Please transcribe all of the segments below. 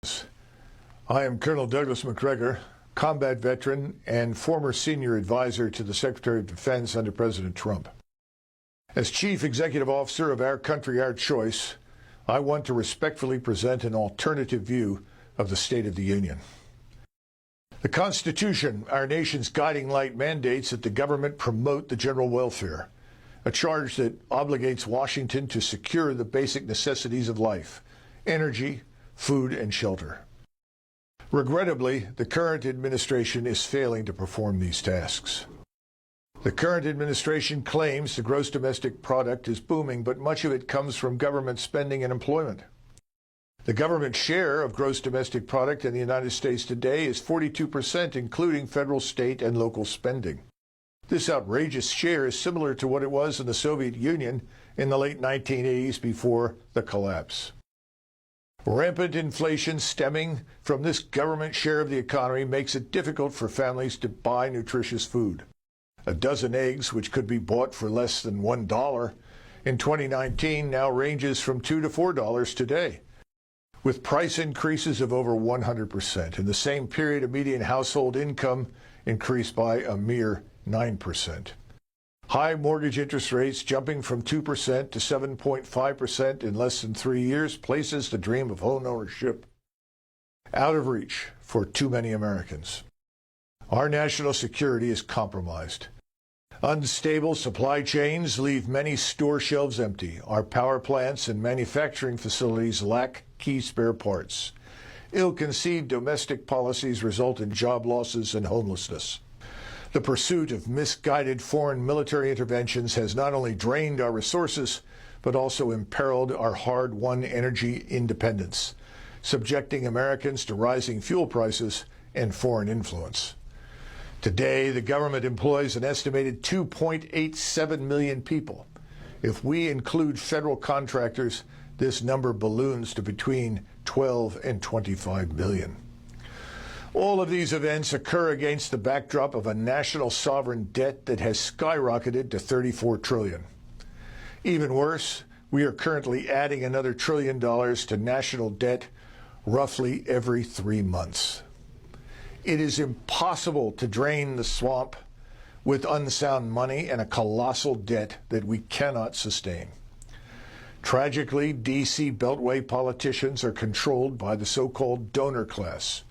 I am Colonel Douglas Macgregor, combat veteran and former senior advisor to the Secretary of Defense under President Trump. As Chief Executive Officer of Our Country, Our Choice, I want to respectfully present an alternative view of the State of the Union. The Constitution, our nation's guiding light, mandates that the government promote the general welfare, a charge that obligates Washington to secure the basic necessities of life: energy, food, and shelter. Regrettably, the current administration is failing to perform these tasks. The current administration claims the gross domestic product is booming, but much of it comes from government spending and employment. The government share of gross domestic product in the United States today is 42%, including federal, state, and local spending. This outrageous share is similar to what it was in the Soviet Union in the late 1980s before the collapse. Rampant inflation stemming from this government share of the economy makes it difficult for families to buy nutritious food. A dozen eggs, which could be bought for less than $1 in 2019, now ranges from $2 to $4 today, with price increases of over 100%. In the same period, a median household income increased by a mere 9%. High mortgage interest rates jumping from 2% to 7.5% in less than 3 years places the dream of home ownership out of reach for too many Americans. Our national security is compromised. Unstable supply chains leave many store shelves empty. Our power plants and manufacturing facilities lack key spare parts. Ill-conceived domestic policies result in job losses and homelessness. The pursuit of misguided foreign military interventions has not only drained our resources, but also imperiled our hard-won energy independence, subjecting Americans to rising fuel prices and foreign influence. Today, the government employs an estimated 2.87 million people. If we include federal contractors, this number balloons to between 12 and 25 million. All of these events occur against the backdrop of a national sovereign debt that has skyrocketed to $34 trillion. Even worse, we are currently adding another $1 trillion to national debt roughly every 3 months. It is impossible to drain the swamp with unsound money and a colossal debt that we cannot sustain. Tragically, D.C. Beltway politicians are controlled by the so-called donor class.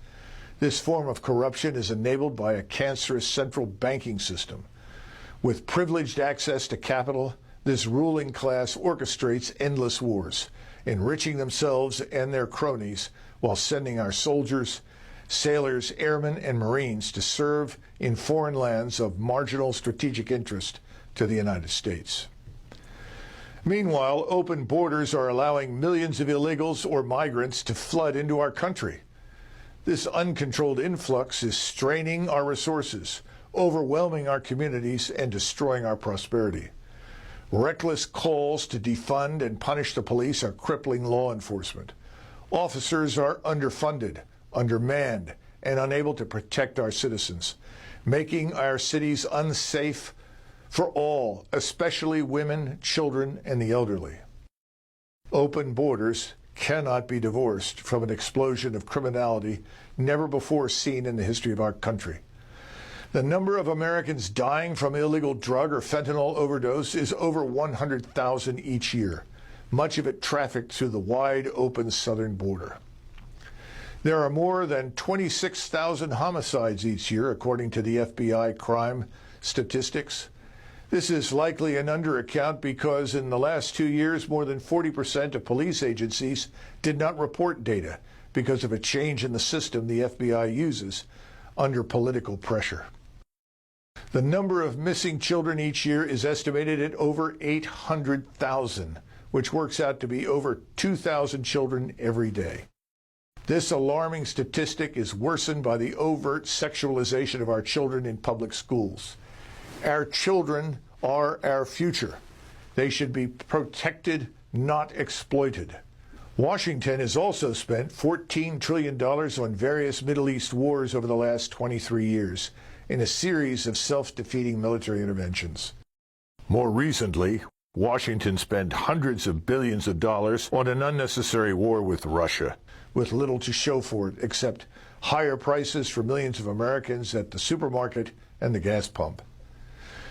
This form of corruption is enabled by a cancerous central banking system. With privileged access to capital, this ruling class orchestrates endless wars, enriching themselves and their cronies while sending our soldiers, sailors, airmen, and Marines to serve in foreign lands of marginal strategic interest to the United States. Meanwhile, open borders are allowing millions of illegals or migrants to flood into our country. This uncontrolled influx is straining our resources, overwhelming our communities, and destroying our prosperity. Reckless calls to defund and punish the police are crippling law enforcement. Officers are underfunded, undermanned, and unable to protect our citizens, making our cities unsafe for all, especially women, children, and the elderly. Open borders cannot be divorced from an explosion of criminality never before seen in the history of our country. The number of Americans dying from illegal drug or fentanyl overdose is over 100,000 each year, much of it trafficked through the wide open southern border. There are more than 26,000 homicides each year, according to the FBI crime statistics. This is likely an underaccount because in the last 2 years, more than 40% of police agencies did not report data because of a change in the system the FBI uses under political pressure. The number of missing children each year is estimated at over 800,000, which works out to be over 2,000 children every day. This alarming statistic is worsened by the overt sexualization of our children in public schools. Our children are our future. They should be protected, not exploited. Washington has also spent $14 trillion on various Middle East wars over the last 23 years in a series of self-defeating military interventions. More recently, Washington spent hundreds of billions of dollars on an unnecessary war with Russia, with little to show for it except higher prices for millions of Americans at the supermarket and the gas pump.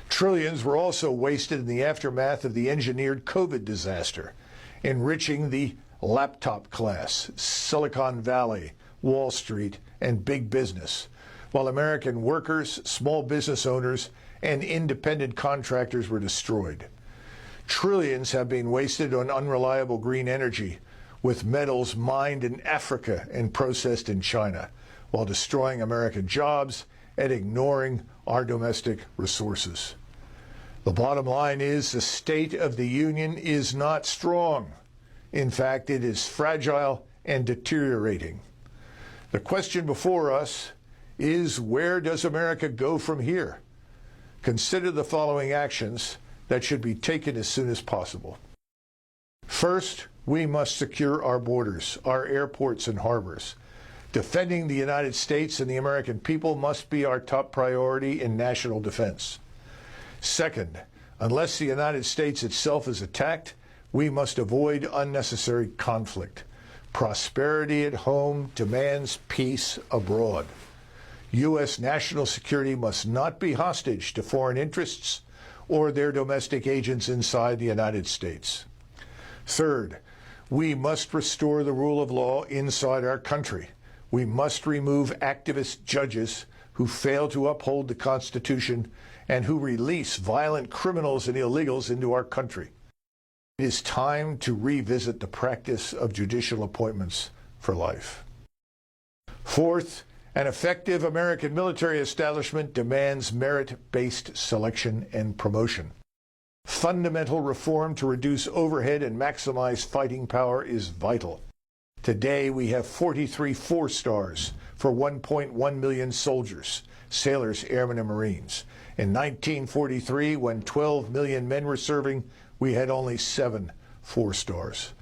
Trillions were also wasted in the aftermath of the engineered COVID disaster, enriching the laptop class, Silicon Valley, Wall Street, and big business, while American workers, small business owners, and independent contractors were destroyed. Trillions have been wasted on unreliable green energy, with metals mined in Africa and processed in China, while destroying American jobs and ignoring our domestic resources. The bottom line is the state of the union is not strong. In fact, it is fragile and deteriorating. The question before us is, where does America go from here? Consider the following actions that should be taken as soon as possible. First, we must secure our borders, our airports and harbors. Defending the United States and the American people must be our top priority in national defense. Second, unless the United States itself is attacked, we must avoid unnecessary conflict. Prosperity at home demands peace abroad. U.S. national security must not be hostage to foreign interests or their domestic agents inside the United States. Third, we must restore the rule of law inside our country. We must remove activist judges who fail to uphold the Constitution and who release violent criminals and illegals into our country. It is time to revisit the practice of judicial appointments for life. Fourth, an effective American military establishment demands merit-based selection and promotion. Fundamental reform to reduce overhead and maximize fighting power is vital. Today, we have 43 4-stars for 1.1 million soldiers, sailors, airmen, and Marines. In 1943, when 12 million men were serving, we had only 7 4-stars.